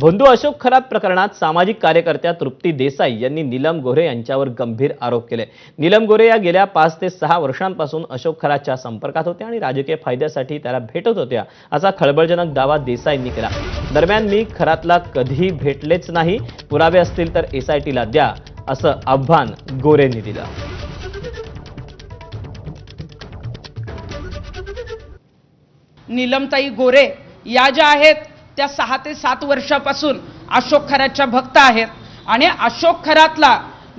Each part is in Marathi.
भोंदू अशोक खरात प्रकरणात सामाजिक कार्यकर्त्या तृप्ती देसाई यांनी नीलम गोरे यांच्यावर गंभीर आरोप केले। नीलम गोरे या गेल्या 5 ते 6 वर्षांपासून अशोक खरातच्या संपर्कात होत्या आणि राजकीय फायद्यासाठी त्याला भेटत होत्या असा खळबळजनक दावा देसाईंनी केला। दरम्यान मी खरातला कधी भेटलेच नाही, पुरावे असतील तर एसआयटीला द्या असं आव्हान गोरेंनी दिलं। नीलमताई गोरे या ज्या आहेत त्या 6 ते 7 वर्षापासून अशोक खरातच्या भक्त आहेत आणि अशोक खरातला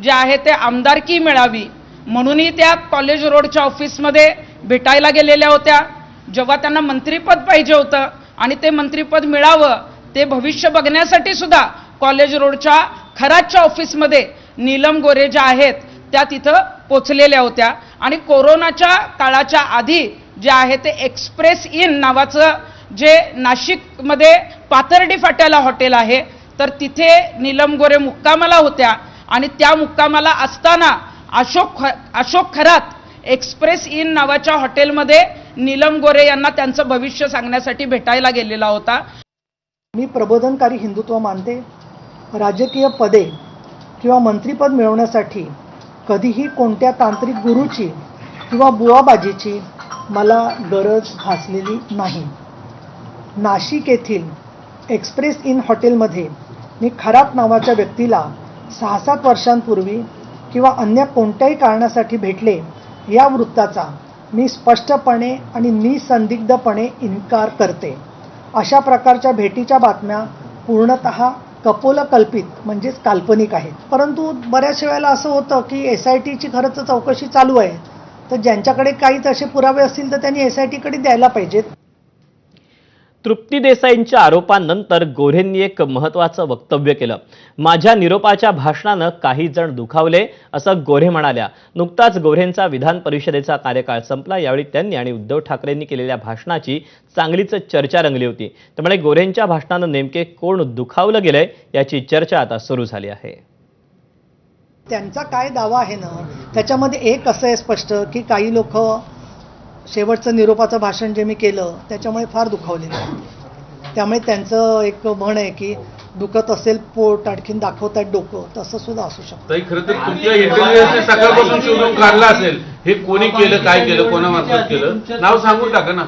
जे आहे ते आमदारकी मिळावी म्हणूनही त्या कॉलेज रोडच्या ऑफिसमध्ये भेटायला गेलेल्या होत्या। जेव्हा त्यांना मंत्रिपद पाहिजे होतं आणि ते मंत्रिपद मिळावं ते भविष्य बघण्यासाठी सुद्धा कॉलेज रोडच्या खरातच्या ऑफिसमध्ये नीलम गोरे ज्या आहेत त्या तिथं पोचलेल्या होत्या आणि कोरोनाच्या काळाच्या आधी जे आहे ते एक्सप्रेस इन नावाचं जे नाशिकमध्ये पाथर्डी फाट्याला हॉटेल आहे तर तिथे नीलम गोरे मुक्कामाला होत्या आणि त्या मुक्कामाला असताना अशोक खरात एक्सप्रेस इन नावाच्या हॉटेलमध्ये नीलम गोरे यांना त्यांचं भविष्य सांगण्यासाठी भेटायला गेलेला होता। मी प्रबोधनकारी हिंदुत्व मानते। राजकीय पदे किंवा मंत्रिपद मिळवण्यासाठी कधीही कोणत्या तांत्रिक गुरुची किंवा बुवाबाजीची मला गरज भासलेली नाही। नाशिक येथील एक्सप्रेस इन हॉटेलमध्ये मी खरात नावाच्या व्यक्तीला 6-7 वर्षांपूर्वी किंवा अन्य कोणत्याही कारणासाठी भेटले या वृत्ताचा मी स्पष्टपणे आणि निसंदिग्धपणे इन्कार करते। अशा प्रकारच्या भेटीच्या बातम्या पूर्णतः कपोलकल्पित म्हणजेच काल्पनिक आहेत। परंतु बऱ्याच वेळेला असं होतं की एसआयटीची खरंच चौकशी चालू आहे, तर ज्यांच्याकडे काही तसे पुरावे असतील तर त्यांनी एसआयटीकडे द्यायला पाहिजेत। तृप्ती देसाईंच्या आरोपांनंतर गोरेंनी एक महत्त्वाचं वक्तव्य केलं। माझ्या निरोपाच्या भाषणानं काही जण दुखावले असं गोरे म्हणाल्या। नुकताच गोरेंचा विधान परिषदेचा कार्यकाळ संपला, यावेळी त्यांनी आणि उद्धव ठाकरेंनी केलेल्या भाषणाची चांगलीच चर्चा रंगली होती। त्यामुळे गोरेंच्या भाषणानं नेमके कोण दुखावलं गेलंय याची चर्चा आता सुरू झाली आहे। त्यांचा काय दावा आहे ना, त्याच्यामध्ये एक असं आहे स्पष्ट की काही लोक शेवटचं निरोपाचं भाषण जे मी केलं त्याच्यामुळे फार दुखावलेलं आहे। त्यामुळे त्यांचं एक म्हण आहे की दुखत असेल पोट आणखीन दाखवतात डोकं, तसं सुद्धा असू शकतं। ताई खरं तर तुमच्या इंटरव्ह्यूचे सकाळपासून शोधून काढला असेल, हे कोणी केलं, काय केलं, कोणामार्फत केलं, नाव सांगून टाका ना।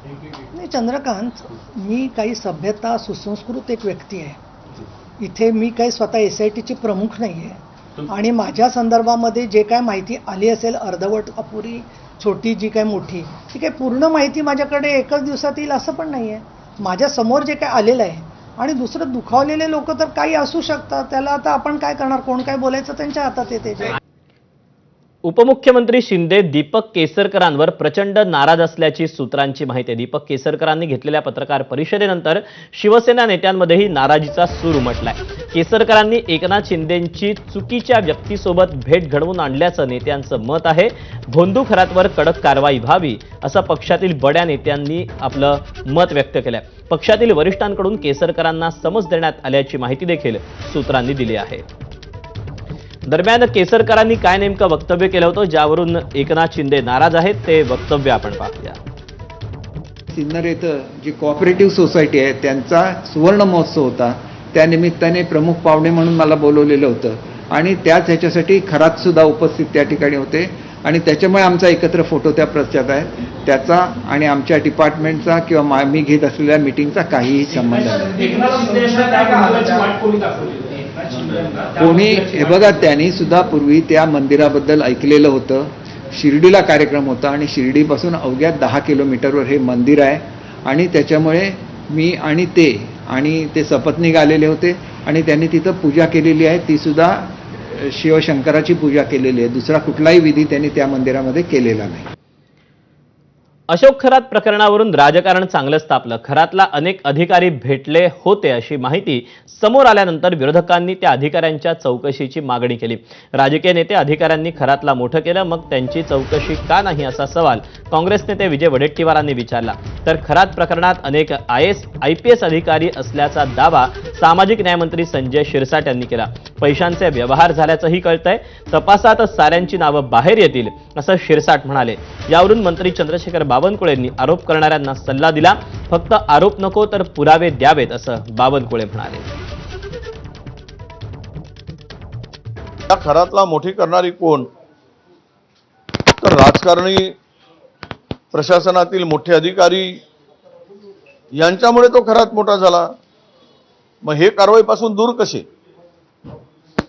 नाही चंद्रकांत, मी काही सभ्यता सुसंस्कृत एक व्यक्ती आहे। इथे मी काही स्वतः एसआयटीची प्रमुख नाही आहे आणि माझ्या संदर्भामध्ये जे काय माहिती आली असेल अर्धवट अपुरी छोटी जी काय मोठी ती काय पूर्ण माहिती माझ्याकडे एकच दिवसात येईल असं पण नाही आहे। माझ्या समोर जे काय आलेलं आहे आणि दुसरं दुखावलेले लोक तर काही असू शकतात, त्याला आता आपण काय करणार, कोण काय बोलायचं त्यांच्या हातात येते। उपमुख्यमंत्री शिंदे दीपक केसरकरांवर प्रचंड नाराज असल्याची सूत्रांची माहिती आहे। दीपक केसरकरांनी घेतलेल्या पत्रकार परिषदेनंतर शिवसेना नेत्यांमध्येही नाराजीचा सूर उमटलाय। केसरकरांनी एकनाथ शिंदेंची चुकीच्या व्यक्तीसोबत भेट घडवून आणल्याचं नेत्यांचं मत आहे। भोंदू खरातवर कडक कारवाई व्हावी असं पक्षातील बड्या नेत्यांनी आपलं मत व्यक्त केलंय। पक्षातील वरिष्ठांकडून केसरकरांना समज देण्यात आल्याची माहिती देखील सूत्रांनी दिली आहे। दरम्यान केसरकरांनी काय नेमकं वक्तव्य केलं होतं ज्यावरून एकनाथ शिंदे नाराज आहेत, ते वक्तव्य आपण पाहूया। सिन्नर येथे जी कोऑपरेटिव्ह सोसायटी आहे त्यांचा सुवर्ण महोत्सव होता, त्या निमित्ताने प्रमुख पाहुणे म्हणून मला बोलवलेलं होतं आणि त्याच ह्याच्यासाठी खरात सुद्धा उपस्थित त्या ठिकाणी होते आणि त्याच्यामुळे आमचा एकत्र फोटो त्या प्रचारात आहे। त्याचा आणि आमच्या डिपार्टमेंटचा किंवा मी घेत असलेल्या मीटिंगचा काहीही संबंध नाही। कोणी हे बघा, त्यांनी सुद्धा पूर्वी त्या मंदिराबद्दल ऐकलेलं होतं। शिर्डीला कार्यक्रम होता आणि शिर्डीपासून अवघ्या 10 किलोमीटरवर हे मंदिर आहे आणि त्याच्यामुळे मी आणि ते सपत्नीक आलेले होते आणि त्यांनी तिथं पूजा केलेली आहे, ती सुद्धा शिवशंकराची पूजा केलेली आहे। दुसरा कुठलाही विधी त्यांनी त्या मंदिरामध्ये केलेला नाही। अशोक खरात प्रकरणावरून राजकारण चांगलंच तापलं। खरातला अनेक अधिकारी भेटले होते अशी माहिती समोर आल्यानंतर विरोधकांनी त्या अधिकाऱ्यांच्या चौकशीची मागणी केली। राजकीय नेते अधिकाऱ्यांनी खरातला मोठं केलं, मग त्यांची चौकशी का नाही असा सवाल काँग्रेस नेते विजय वडेट्टीवारांनी विचारला। तर खरात प्रकरणात अनेक IAS IPS अधिकारी असल्याचा दावा सामाजिक न्यायमंत्री संजय शिरसाट यांनी केला. पैशांचे व्यवहार झाल्याचंही कळतंय. तपासात साऱ्यांची नावं बाहेर येतील असं शिरसाट म्हणाले. यावरून मंत्री चंद्रशेखर बावनकुळेंनी आरोप करणाऱ्यांना सल्ला दिला. फक्त आरोप नको तर पुरावे द्यावेत असं बावनकुळे म्हणाले. या खरातला मोठी करणारी कोण? तर राजकारणी, प्रशासनातील मोठे अधिकारी यांच्यामुळे तो खरात मोठा झाला. मग हे कारवाईपासून दूर कसे?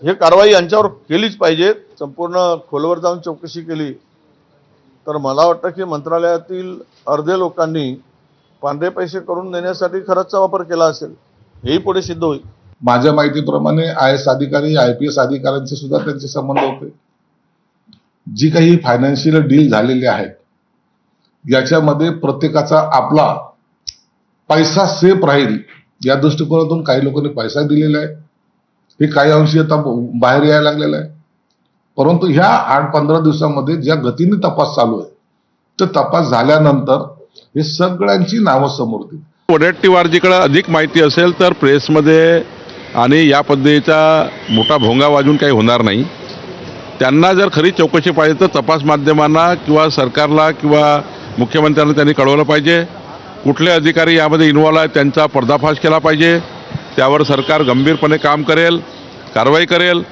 हे कारवाई यांच्यावर केलीच पाहिजे. संपूर्ण खोलवर जाऊन चौकशी केली तर मला वाटतं की मंत्रालयातील अर्धे लोकांनी पांढरे पैसे करून देण्यासाठी खरातचा वापर केला असेल, हेही पुढे सिद्ध होईल. माझ्या माहितीप्रमाणे IAS अधिकारी, IPS अधिकाऱ्यांचे सुद्धा त्यांचे संबंध होते. जी काही फायनान्शियल डील झालेली आहेत याच्यामध्ये प्रत्येकाचा आपला पैसा सेफ राहील या दृष्टिकोनातून काही लोकांनी पैसा दिलेला आहे. हे काही अंशी आता बाहेर यायला लागलेलं आहे. परंतु ह्या 8-15 दिवसामध्ये ज्या गतीने तपास चालू आहे तर तपास झाल्यानंतर हे सगळ्यांची नावं समोर येतील. वडेट्टीवारजीकडे अधिक माहिती असेल तर प्रेसमध्ये आणि या पद्धतीचा मोठा भोंगा वाजून काही होणार नाही. त्यांना जर खरी चौकशी पाहिजे तर तपास माध्यमांना किंवा सरकारला किंवा मुख्यमंत्र्यांना त्यांनी कळवलं पाहिजे. कुठले अधिकारी यामध्ये इन्व्हॉल्व आहेत त्यांचा पर्दाफाश केला पाहिजे. त्यावर सरकार गंभीरपणे काम करेल, कारवाई करेल.